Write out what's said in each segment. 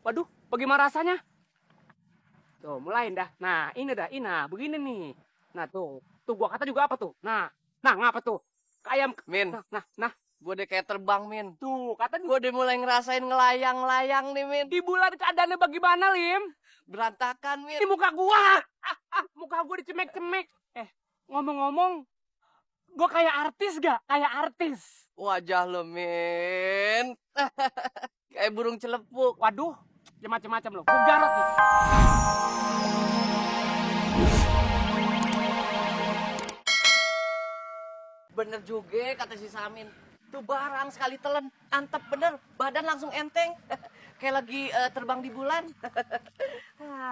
Waduh, bagaimana rasanya? Tuh, mulain dah. Nah, ini dah, begini nih. Nah, tuh gua kata juga apa tuh? Nah, ngapa tuh? Kayak Min, nah. gue udah kayak terbang, Min. Tuh, kata Gue udah mulai ngerasain ngelayang-layang nih, Min. di bulan keadaannya bagaimana, Lim? Berantakan, Min. Ini muka gua. Muka gua dicemek-cemek. Ngomong-ngomong, gua kayak artis gak? Kayak artis. Wajah lo, Min. Kayak burung celepuk. Waduh, macam-macam lo. Gua garot nih. Bener juga kata si Samin. Tuh barang sekali telan, antep bener, badan langsung enteng. Kayak lagi terbang di bulan.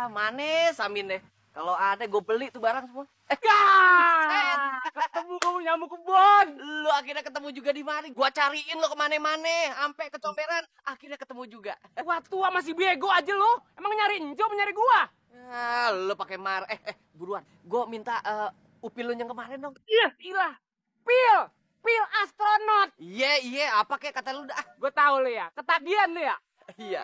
Mana Samin deh. Kalau ada gue beli tuh barang semua. Ketemu kamu nyamuk kebon. Lu akhirnya ketemu juga di mari. Gua cariin lo kemana-mana, sampai kecomberan. Akhirnya ketemu juga. Wah, tua masih bego aja lo. Emang nyari enjo, nyari gua? Lu pakai buruan. Gua minta upil lu yang kemarin dong. Iya, ilah. Pil astronot. Iya, apa kayak kata lu dah. Gue tahu lo ya, ketagihan lo ya. Iya.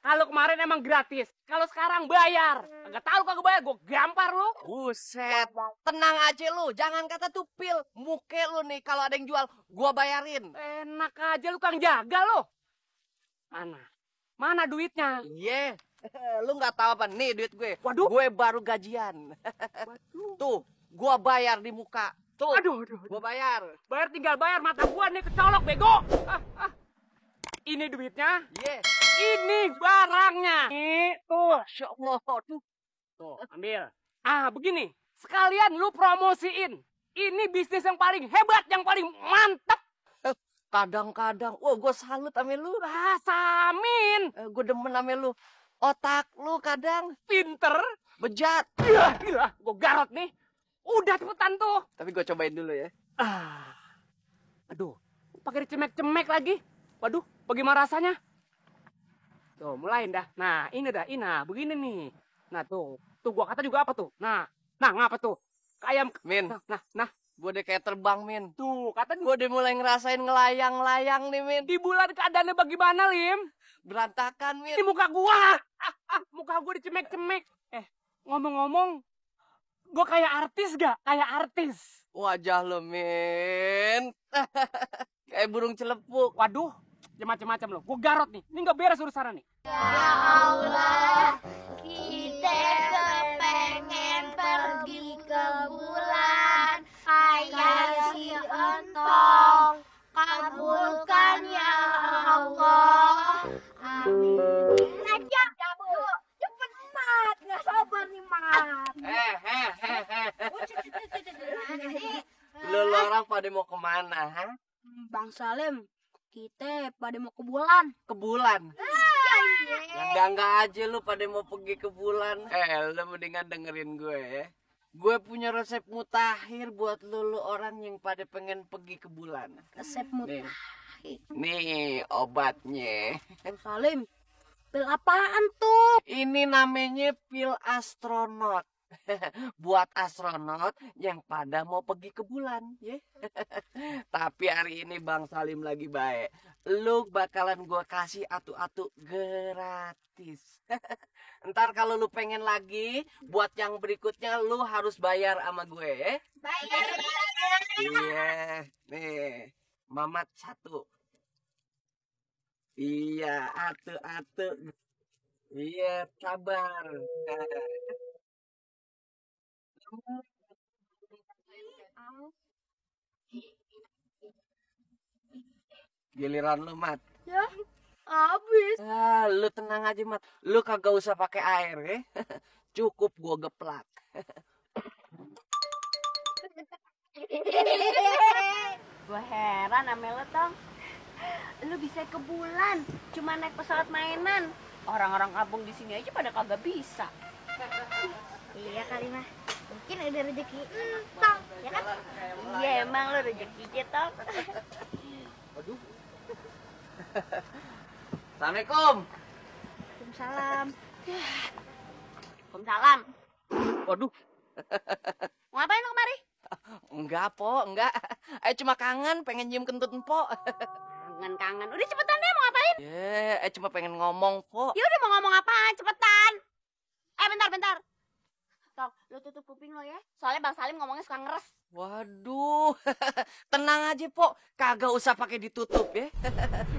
Kalau kemarin emang gratis, kalau sekarang bayar. Enggak tahu kagak bayar, gue gampar lo. Buset, tenang aja lu, jangan kata tuh pil. Muke lu nih kalau ada yang jual, gua bayarin. Enak aja lu Kang jaga lo. Mana duitnya? Iya, lu nggak tahu apa nih duit gue. Waduh. Gue baru gajian. Waduh. Tuh, gua bayar di muka. Tuh, Aduh. gua bayar. Bayar tinggal bayar, mata gua nih kecolok bego. Ini duitnya. Iya. Ini barangnya. Nih, tuh. Masya Allah, tuh. Tuh, ambil. Begini. Sekalian lu promosiin. Ini bisnis yang paling hebat, yang paling mantap. Kadang-kadang, wah gue salut sama lu. Samin. Gue demen sama lu. Otak lu kadang Pinter. bejat. Gila, gue garot nih. Udah cepetan tuh. Tapi gue cobain dulu ya. Aduh, pakai dicemek-cemek lagi. Waduh, bagaimana rasanya? Tuh, mulain dah. Nah, ini dah, begini nih. Nah, tuh gua kata juga apa tuh? Nah, ngapa tuh? Kayak Min, nah. gue udah kayak terbang, Min. Tuh, kata Gue udah mulai ngerasain ngelayang-layang nih, Min. di bulan keadaannya bagaimana, Lim? Berantakan, Min. Ini muka gua. Muka gua dicemek-cemek. Ngomong-ngomong, gua kayak artis gak? Kayak artis. Wajah lo, Min. Kayak burung celepuk. Waduh, macam-macam lo. Gua garot nih. Ini nggak beres urusan nih. Ya Allah, kita kepengen pergi ke bulan. Ayah si Entong, kabulkan ya Allah. Amin. Aja, Bu. Cepet, Mat. Nggak sabar nih, Mat. Lu orang pada mau kemana, ha? Bang Salim, kita pada mau ke bulan. Ke bulan? Enggak aja lu pada mau pergi ke bulan. Lu mendingan dengerin gue ya. Gue punya resep mutakhir buat lu orang yang pada pengen pergi ke bulan. Resep mutakhir. Nih obatnya. Bang Salim, pil apaan tuh? Ini namanya pil astronot. Buat astronot yang pada mau pergi ke bulan, ya. Tapi hari ini Bang Salim lagi baik. Lu bakalan gua kasih atu-atu gratis. Ntar kalau lu pengen lagi, buat yang berikutnya lu harus bayar sama gue, ya. Bayar. Iya, nih, Mamat 1. Iya, atu-atu. Iya, sabar. Giliran lu, Mat. Ya, habis. Lu tenang aja, Mat. Lu kagak usah pakai air, ya. Cukup gua geplak. Gue heran sama lo, Tong. Lu bisa ke bulan, cuma naik pesawat mainan. Orang-orang kampung di sini aja pada kagak bisa. Iya kali mah. Mungkin ada rezeki Tong, ya kan? Iya emang lo rezekinya, Tong. Waduh. Assalamualaikum. Waalaikumsalam. Waalaikumsalam. Waduh. Ngapain lo kemari? Enggak, Po, enggak. Cuma kangen pengen nyium kentut Empo. Kangen. Udah cepetan deh, mau ngapain? Cuma pengen ngomong, Po. Ya udah, mau ngomong apaan? Cepetan. Bentar. Tong, lu tutup kuping lo ya. Soalnya Bang Salim ngomongnya suka ngeres. Waduh, tenang aja, Po. Kagak usah pakai ditutup ya.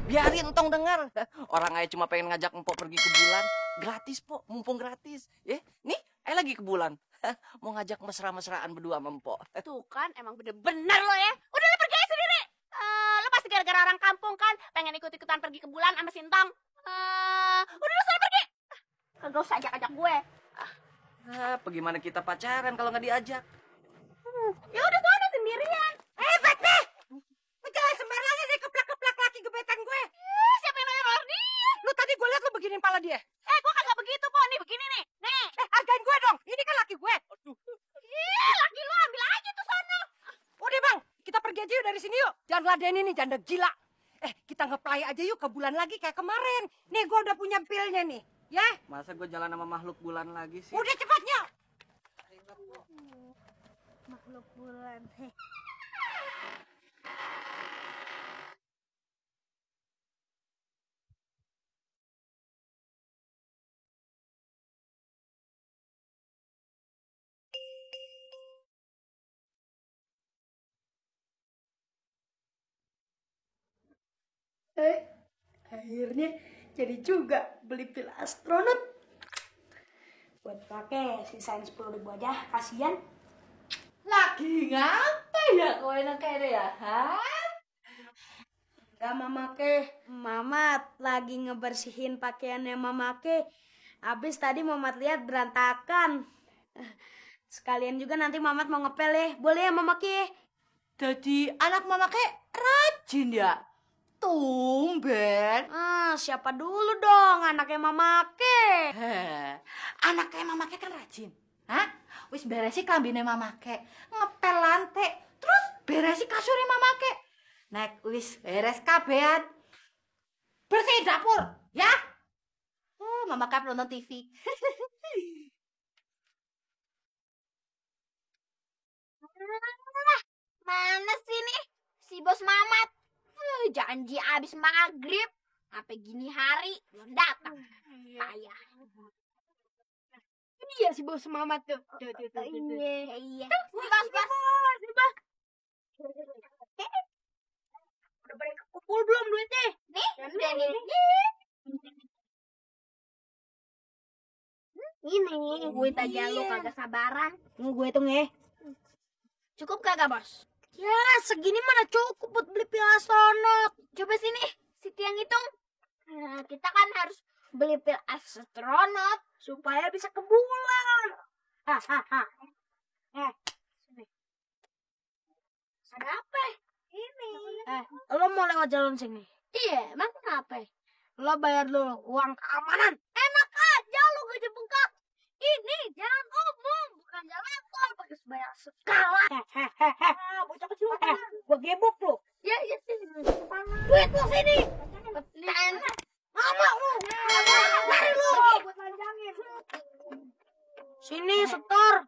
Biarin Tong dengar. Orang aja cuma pengen ngajak Empok pergi ke bulan. Gratis, Po. Mumpung gratis. Ya, nih, lagi ke bulan. Mau ngajak mesra-mesraan berdua sama Empok. Tuh kan, emang bener-bener lo ya. Udah lo pergi aja sendiri. Lo pasti gara-gara orang kampung kan. Pengen ikut-ikutan pergi ke bulan sama Sintong. Udah lo sana pergi. Kagak usah ajak-ajak gue. Bagaimana kita pacaran kalau nggak diajak? Ya udah sana sendirian. Hebat deh. Jangan sembarangan deh keplak-keplak laki gebetan gue. Siapa yang nolak dia? Lu tadi gue liat lu beginiin pala dia. Gue kagak begitu, Po. Nih begini nih. Nih. Hargain gue dong. Ini kan laki gue. Laki lo ambil aja tuh sono. Udah bang, kita pergi aja yuk dari sini yuk. Jangan ladenin nih, janda gila. Kita nge-play aja yuk ke bulan lagi kayak kemarin. Nih gue udah punya pilnya nih. Ya, Masa gue jalan sama makhluk bulan lagi sih? udah cepatnya. Makhluk bulan. Akhirnya jadi juga beli pil astronot. Buat pakai, sisain 10.000 aja, kasihan. Lagi ngapa ya kau enak kayak ya? Enggak, Mamake. Mamat lagi ngebersihin pakaiannya Mamake. Habis tadi Mamat lihat berantakan. Sekalian juga nanti Mamat mau ngepel ya. Boleh ya Mamake? Jadi anak mama kayak rajin ya? Tumben. Siapa dulu dong anaknya Mamake? Anaknya mama kan rajin. Hah? Wis beresi kambine mama ngepel lantai, terus beresi kasurnya mama nek wis beres kabehan, bersih dapur, ya? Mama nonton TV. Mana sih nih si bos Mamat? Janji abis maghrib. Sampai gini hari belum datang. Payah. Ini ya si bos Mamat tuh. Iya. Si bos. Udah pada kekumpul belum duitnya? Nih. Ini duit aja lu kagak sabaran. Gue hitung ya. Cukup kagak, Bos? Ya, segini mana cukup buat beli pil astronot. Coba sini, Siti yang hitung. Kita kan harus beli pil astronot Supaya bisa ke bulan. sini. Ada apa? Ini. Lo mau lewat jalan sini. Iya, emang kenapa? Lo bayar dulu uang keamanan. Enak aja lu gede bengkak. Ini jalan umum, bukan jalan tol pakai sebayar skala. Bocah kecil. Gue gebok lo. Ya, sini. Duit lu sini. Mama lu. Lari lu. Sini setor.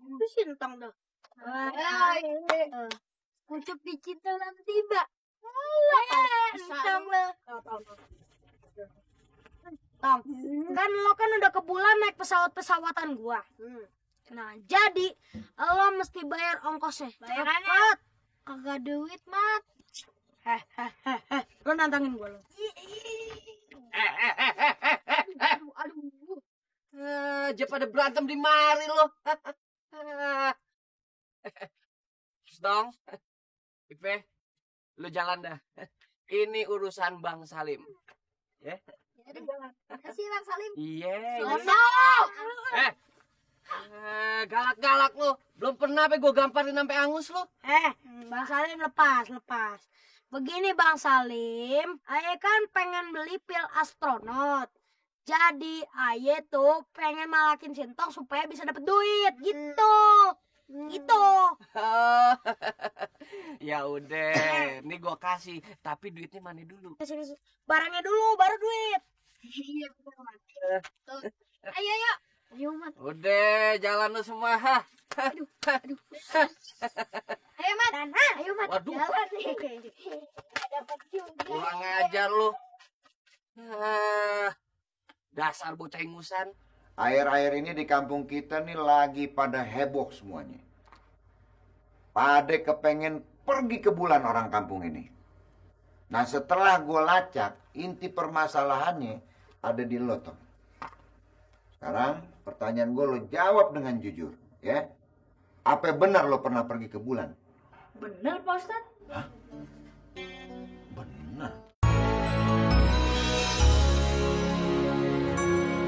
Itu sintang dah. Ucup digital tiba. Sintang lo. Tong, kan lo kan udah ke bulan naik pesawat-pesawatan gua. Nah, jadi lo mesti bayar ongkosnya. Bayarannya? Cepet. Kagak duit, Mat. Lo nantangin gua lo. Aja pada berantem di mari lo. Dong, Ipe, lu jalan dah. Ini urusan Bang Salim. Ya? Makasih, Bang Salim. Iya. Sono. Galak-galak lu. Belum pernah gue gamparin sampai angus lu. Bang Salim lepas. Begini Bang Salim, Aye kan pengen beli pil astronot. Jadi Aye tuh pengen malakin Sintong supaya bisa dapet duit gitu. Gitu. Ya udah, nih gue kasih. Tapi duitnya mana dulu? Barangnya dulu, baru duit. Iya, betul, Mat. Ayo. Ayo, Mat. Udah, jalan lu semua. Ayo, Mat. Ayo, Mat. Waduh. Jalan nih. dapat juga. Kurang ajar lu. Dasar bocah ingusan. Air-air ini di kampung kita nih lagi pada heboh semuanya. Pada kepengen pergi ke bulan orang kampung ini. Nah setelah gue lacak, inti permasalahannya ada di lo, Tom. Sekarang pertanyaan gue lo jawab dengan jujur, ya. Apa benar lo pernah pergi ke bulan? Bener, Pak Ustadz. Benar.